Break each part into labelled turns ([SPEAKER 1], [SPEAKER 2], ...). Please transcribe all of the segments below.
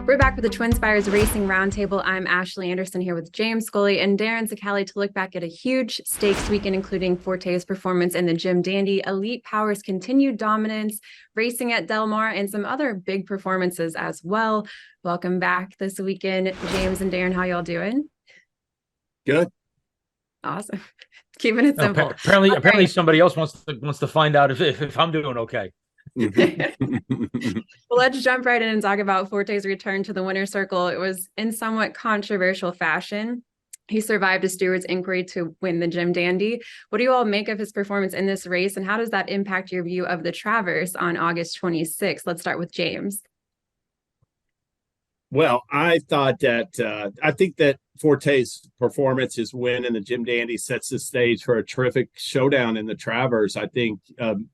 [SPEAKER 1] We're back with the Twin Spires Racing Roundtable. I'm Ashley Anderson here with James Scully and Darin Zoccali to look back at a huge stakes weekend, including FORTE'S performance in the Jim Dandy, Elite Power's continued dominance, racing at Del Mar, and some other big performances as well. Welcome back this weekend, James and Darin. How y'all doing?
[SPEAKER 2] Good.
[SPEAKER 1] Awesome. Keeping it simple.
[SPEAKER 3] Apparently somebody else wants to find out if I'm doing okay.
[SPEAKER 1] Well, let's jump right in and talk about FORTE'S return to the winner's circle. It was in somewhat controversial fashion. He survived a steward's inquiry to win the Jim Dandy. What do you all make of his performance in this race, and how does that impact your view of the TRAVERS on August 26th? Let's start with James.
[SPEAKER 2] Well, I think that Forte's performance, his win in the Jim Dandy, sets the stage for a terrific showdown in the TRAVERS. I think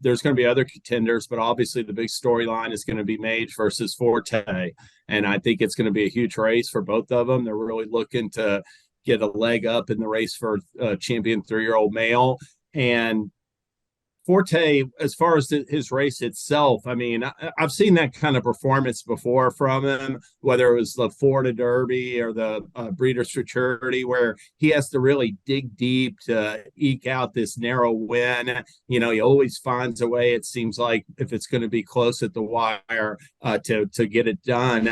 [SPEAKER 2] there's going to be other contenders, but obviously the big storyline is going to be Mage versus Forte. And I think it's going to be a huge race for both of them. They're really looking to get a leg up in the race for champion 3-year-old male. And Forte, as far as his race itself, I mean, I've seen that kind of performance before from him, whether it was the Florida Derby or the Breeders' Futurity, where he has to really dig deep to eke out this narrow win. You know, he always finds a way, it seems like, if it's going to be close at the wire, to get it done.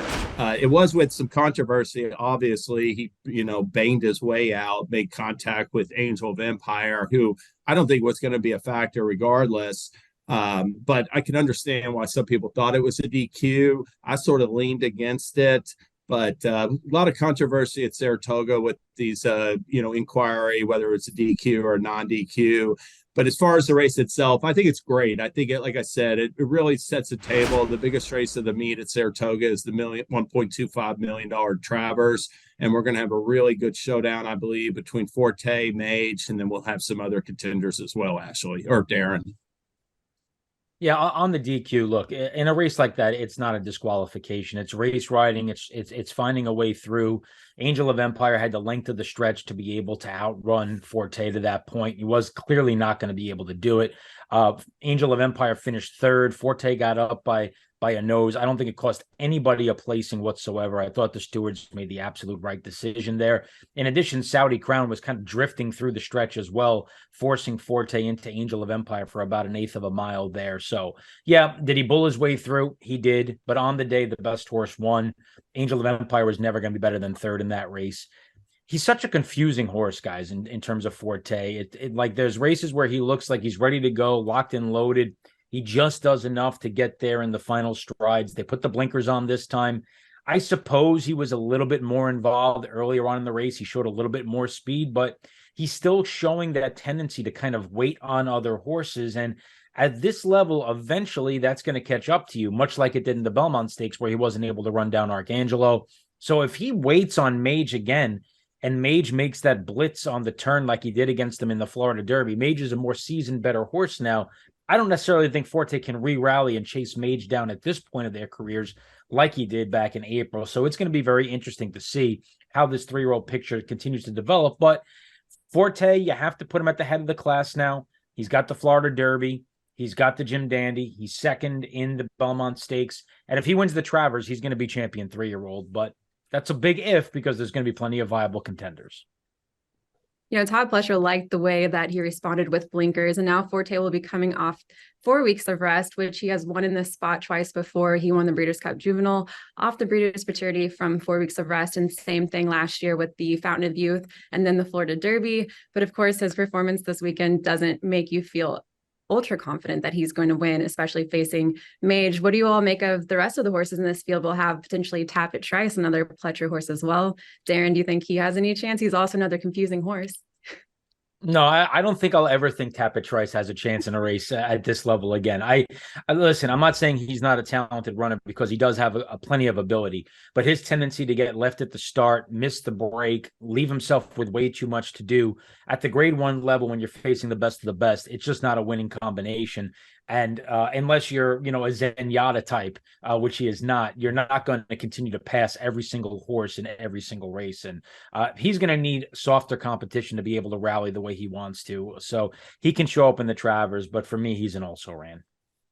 [SPEAKER 2] It was with some controversy, obviously. He, banged his way out, made contact with Angel of Empire, who I don't think was going to be a factor regardless. But I can understand why some people thought it was a DQ. I sort of leaned against it, but a lot of controversy at Saratoga with these, inquiry, whether it's a DQ or a non-DQ. But as far as the race itself, I think it's great. I think, like I said, it really sets a table. The biggest race of the meet at Saratoga is the $1.25 million TRAVERS. And we're going to have a really good showdown, I believe, between Forte, Mage, and then we'll have some other contenders as well, Ashley, or Darin.
[SPEAKER 3] Yeah, on the DQ, look, in a race like that, it's not a disqualification. It's race riding. It's finding a way through. Angel of Empire had the length of the stretch to be able to outrun Forte to that point. He was clearly not going to be able to do it. Angel of Empire finished third. Forte got up by a nose. I don't think it cost anybody a placing whatsoever. I thought the stewards made the absolute right decision there. In addition, Saudi Crown was kind of drifting through the stretch as well, forcing Forte into Angel of Empire for about 1/8 of a mile there. So, yeah, did he bull his way through? He did. But on the day, the best horse won. Angel of Empire was never going to be better than third in that race. He's such a confusing horse, guys, in terms of Forte. Like there's races where he looks like he's ready to go, locked and loaded. He just does enough to get there in the final strides. They put the blinkers on this time. I suppose he was a little bit more involved earlier on in the race. He showed a little bit more speed, but he's still showing that tendency to kind of wait on other horses. And at this level, eventually that's going to catch up to you, much like it did in the Belmont Stakes where he wasn't able to run down Arcangelo. So if he waits on Mage again, and Mage makes that blitz on the turn like he did against him in the Florida Derby, Mage is a more seasoned, better horse now. I don't necessarily think Forte can re-rally and chase Mage down at this point of their careers like he did back in April. So it's going to be very interesting to see how this 3-year-old picture continues to develop. But Forte, you have to put him at the head of the class now. He's got the Florida Derby. He's got the Jim Dandy. He's second in the Belmont Stakes. And if he wins the TRAVERS, he's going to be champion 3-year-old. But that's a big if, because there's going to be plenty of viable contenders.
[SPEAKER 1] Todd Pletcher liked the way that he responded with blinkers, and now Forte will be coming off 4 weeks of rest, which he has won in this spot twice before. He won the Breeders' Cup Juvenile off the Breeders' Futurity from 4 weeks of rest, and same thing last year with the Fountain of Youth and then the Florida Derby. But of course, his performance this weekend doesn't make you feel ultra confident that he's going to win, especially facing Mage. What do you all make of the rest of the horses in this field? We'll have potentially Tappet Trice, another Pletcher horse as well. Darin, do you think he has any chance? He's also another confusing horse.
[SPEAKER 3] No, I don't think I'll ever think Tappet Trice has a chance in a race at this level again. I listen, I'm not saying he's not a talented runner, because he does have a plenty of ability, but his tendency to get left at the start, miss the break, leave himself with way too much to do at the grade 1 level when you're facing the best of the best, it's just not a winning combination. And unless you're, a Zenyatta type, which he is not, you're not going to continue to pass every single horse in every single race. And he's going to need softer competition to be able to rally the way he wants to. So he can show up in the TRAVERS, but for me, he's an also-ran.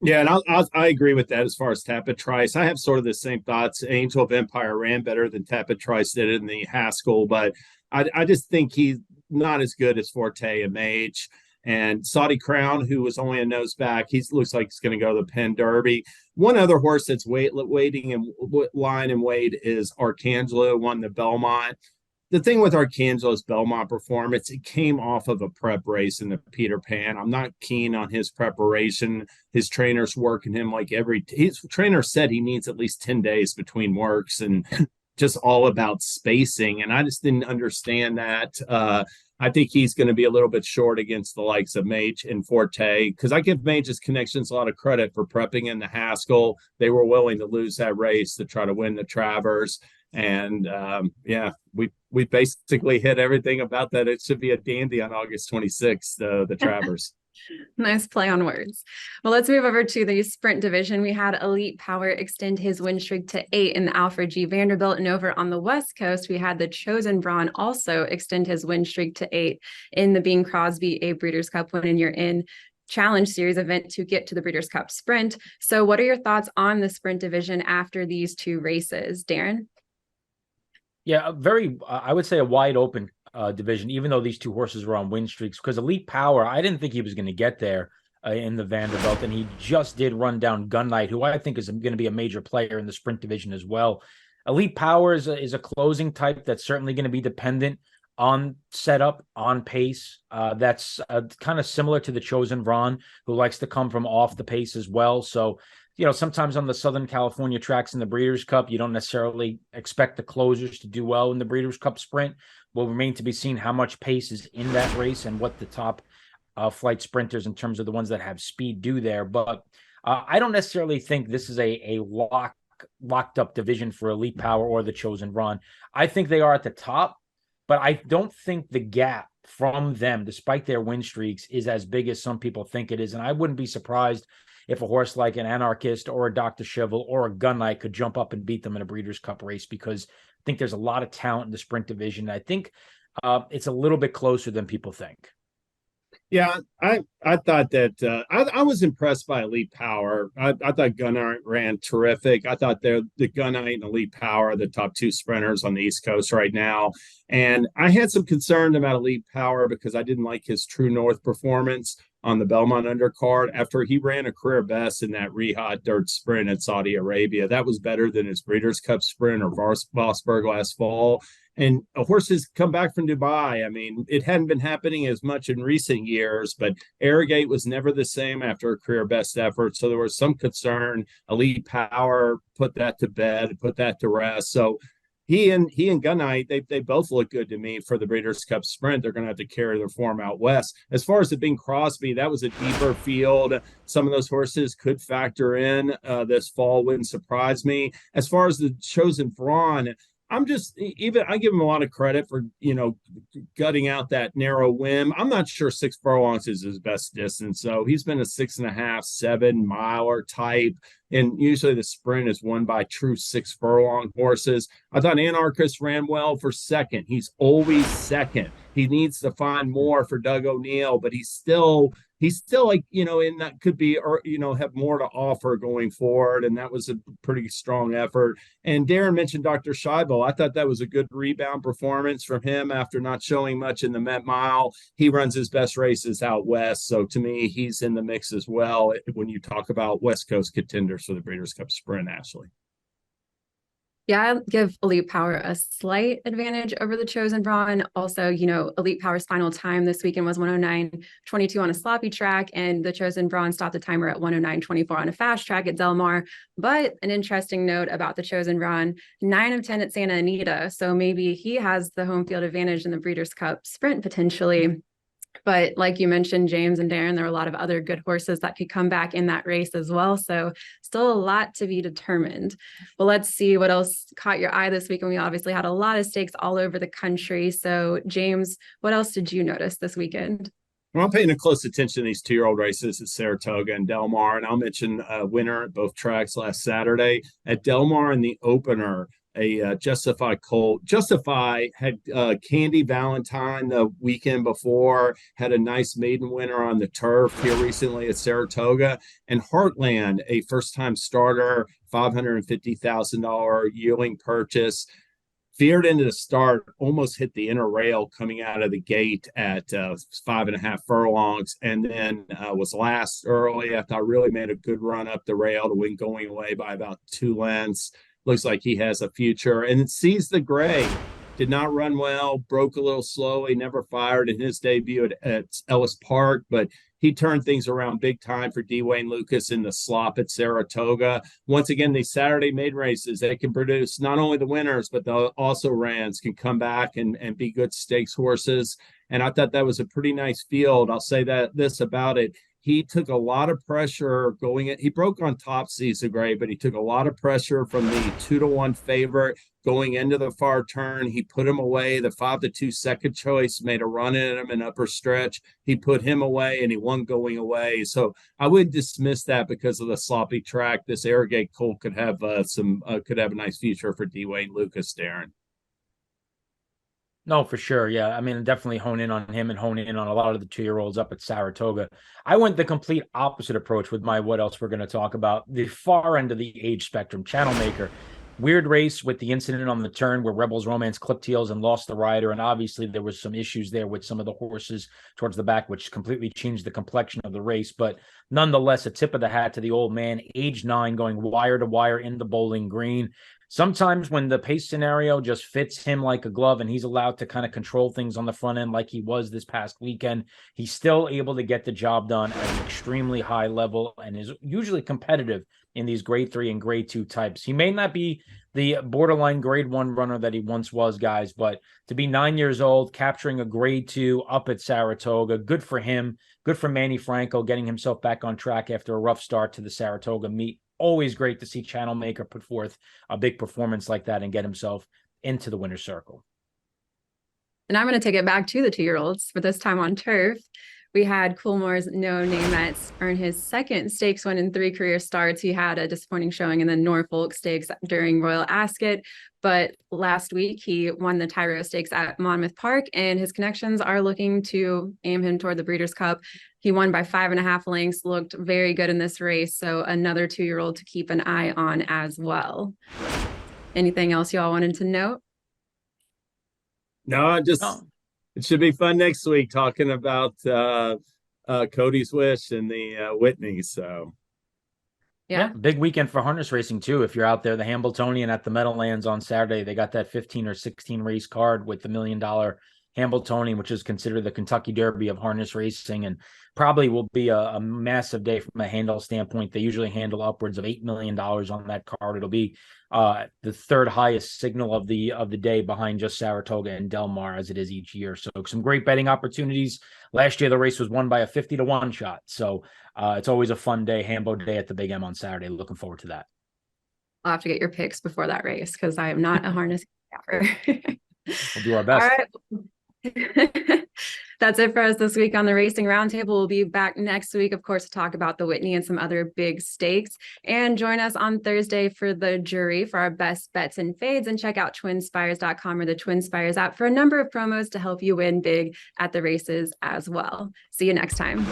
[SPEAKER 2] Yeah, and I agree with that as far as Tapit Trice. I have sort of the same thoughts. Angel of Empire ran better than Tapit Trice did in the Haskell, but I just think he's not as good as Forte and Mage. And Saudi Crown, who was only a nose back, he looks like he's going to go to the Penn Derby. One other horse that's waiting in line and wait is Arcangelo, won the Belmont. The thing with Arcangelo's Belmont performance, it came off of a prep race in the Peter Pan. I'm not keen on his preparation. His trainer's working him like his trainer said he needs at least 10 days between works and just all about spacing. And I just didn't understand that. I think he's going to be a little bit short against the likes of Mage and Forte, because I give Mage's connections a lot of credit for prepping in the Haskell. They were willing to lose that race to try to win the Travers. And yeah, we basically hit everything about that. It should be a dandy on August 26th, the Travers.
[SPEAKER 1] Nice play on words. Well, let's move over to the sprint division. We had Elite Power extend his win streak to 8 in the Alfred G. Vanderbilt. And over on the West Coast, we had the Chosen Brawn also extend his win streak to 8 in the Bing Crosby A Breeders' Cup Win and You're In Challenge Series event to get to the Breeders' Cup Sprint. So what are your thoughts on the sprint division after these two races, Darin?
[SPEAKER 3] Yeah, I would say a wide open division, even though these two horses were on win streaks, because Elite Power, I didn't think he was going to get there in the Vanderbilt, and he just did run down Gun Knight, who I think is going to be a major player in the sprint division as well. Elite Power is a closing type that's certainly going to be dependent on setup, on pace. That's kind of similar to the Chosen Brawn, who likes to come from off the pace as well. So, sometimes on the Southern California tracks in the Breeders' Cup, you don't necessarily expect the closers to do well in the Breeders' Cup Sprint. Will remain to be seen how much pace is in that race and what the top flight sprinters, in terms of the ones that have speed, do there. But I don't necessarily think this is a locked up division for Elite Power or the Chosen Brawn. I think they are at the top, but I don't think the gap from them, despite their win streaks, is as big as some people think it is. And I wouldn't be surprised if a horse like an Anarchist or a Dr. Shivel or a Gun Knight could jump up and beat them in a Breeders' Cup race, because I think there's a lot of talent in the sprint division. I think it's a little bit closer than people think.
[SPEAKER 2] Yeah, I thought that I was impressed by Elite Power. I thought Gun Knight ran terrific. I thought the Gun Knight and Elite Power are the top two sprinters on the East Coast right now. And I had some concern about Elite Power because I didn't like his True North performance on the Belmont undercard after he ran a career best in that Riyadh dirt sprint at Saudi Arabia. That was better than his Breeders' Cup sprint or Vosburg last fall. And horses come back from Dubai. I mean, it hadn't been happening as much in recent years, but Arrogate was never the same after a career best effort. So there was some concern. Elite Power put that to bed, put that to rest. So he and Gun Knight, they both look good to me for the Breeders' Cup Sprint. They're going to have to carry their form out west. As far as it being Crosby, that was a deeper field. Some of those horses could factor in this fall. Wouldn't surprise me. As far as the Chosen Brawn, I give him a lot of credit for, gutting out that narrow whim. I'm not sure 6 furlongs is his best distance. So he's been a 6.5, 7 miler type. And usually the sprint is won by true 6 furlong horses. I thought Anarchist ran well for second. He's always second. He needs to find more for Doug O'Neill, but he's still like, and that could be, or, have more to offer going forward. And that was a pretty strong effort. And Darin mentioned Dr. Scheibel. I thought that was a good rebound performance from him after not showing much in the Met Mile. He runs his best races out west. So to me, he's in the mix as well when you talk about West Coast contenders for the Breeders' Cup Sprint, Ashley.
[SPEAKER 1] Yeah, I give Elite Power a slight advantage over the Chosen Brawn. Also, Elite Power's final time this weekend was 109.22 on a sloppy track, and the Chosen Brawn stopped the timer at 109.24 on a fast track at Del Mar. But an interesting note about the Chosen Brawn, 9 of 10 at Santa Anita. So maybe he has the home field advantage in the Breeders' Cup Sprint potentially. But like you mentioned, James and Darin, there are a lot of other good horses that could come back in that race as well. So still a lot to be determined. Well, let's see what else caught your eye this week. And we obviously had a lot of stakes all over the country. So James, what else did you notice this weekend?
[SPEAKER 2] Well, I'm paying close attention to these 2-year-old races at Saratoga and Del Mar. And I'll mention a winner at both tracks last Saturday. At Del Mar in the opener, Justify colt. Justify had Candy Valentine the weekend before, had a nice maiden winner on the turf here recently at Saratoga, and Heartland, a first-time starter, $550,000 yearling purchase. Veered into the start, almost hit the inner rail coming out of the gate at 5.5 furlongs, and then was last early after I really made a good run up the rail to win going away by about 2 lengths. Looks like he has a future. And it Sees the Gray. Did not run well, broke a little slowly, never fired in his debut at Ellis Park, but he turned things around big time for Dwayne Lucas in the slop at Saratoga. Once again, these Saturday maiden races, they can produce not only the winners, but the also rans can come back and be good stakes horses. And I thought that was a pretty nice field. I'll say that this about it. He took a lot of pressure going in. He broke on top, Sees the Gray, but he took a lot of pressure from the 2-1 favorite going into the far turn. He put him away. The 5-2 second choice made a run at him in upper stretch. He put him away and he won going away. So I wouldn't dismiss that because of the sloppy track. This Arrogate colt could have a nice future for Dwayne Lucas, Darin.
[SPEAKER 3] No, for sure. Yeah. I mean, definitely hone in on him and hone in on a lot of the 2-year-olds up at Saratoga. I went the complete opposite approach with my what else we're going to talk about. The far end of the age spectrum, Channel Maker. Weird race with the incident on the turn where Rebels Romance clipped heels and lost the rider. And obviously there was some issues there with some of the horses towards the back, which completely changed the complexion of the race. But nonetheless, a tip of the hat to the old man, age 9, going wire to wire in the Bowling Green. Sometimes when the pace scenario just fits him like a glove and he's allowed to kind of control things on the front end like he was this past weekend, he's still able to get the job done at an extremely high level and is usually competitive in these grade 3 and grade 2 types. He may not be the borderline grade 1 runner that he once was, guys, but to be 9 years old, capturing a grade 2 up at Saratoga, good for him. Good for Manny Franco getting himself back on track after a rough start to the Saratoga meet. Always great to see Channel Maker put forth a big performance like that and get himself into the winner's circle.
[SPEAKER 1] And I'm going to take it back to the 2-year-olds, but this time on turf. We had Coolmore's No Name Mets earn his second stakes win in 3 career starts. He had a disappointing showing in the Norfolk Stakes during Royal Ascot, but last week he won the Tyro Stakes at Monmouth Park, and his connections are looking to aim him toward the Breeders' Cup. He won by 5.5 lengths, looked very good in this race, so another 2-year-old to keep an eye on as well. Anything else y'all wanted to note?
[SPEAKER 2] No, it should be fun next week talking about Cody's Wish and the Whitney. So
[SPEAKER 3] yeah, big weekend for harness racing too. If you're out there, the Hambletonian at the Meadowlands on Saturday, they got that 15 or 16 race card with the $1 million Hambletonian, which is considered the Kentucky Derby of harness racing, and probably will be a massive day from a handle standpoint. They usually handle upwards of $8 million on that card. It'll be the third highest signal of the day behind just Saratoga and Del Mar, as it is each year. So some great betting opportunities. Last year, the race was won by a 50-1 shot. So it's always a fun day, Hambo Day at the Big M on Saturday. Looking forward to that.
[SPEAKER 1] I'll have to get your picks before that race because I am not a harness capper.
[SPEAKER 3] We'll do our best.
[SPEAKER 1] All right. That's it for us this week on the Racing Roundtable. We'll be back next week, of course, to talk about the Whitney and some other big stakes. And join us on Thursday for the jury for our best bets and fades. And check out twinspires.com or the TwinSpires app for a number of promos to help you win big at the races as well. See you next time.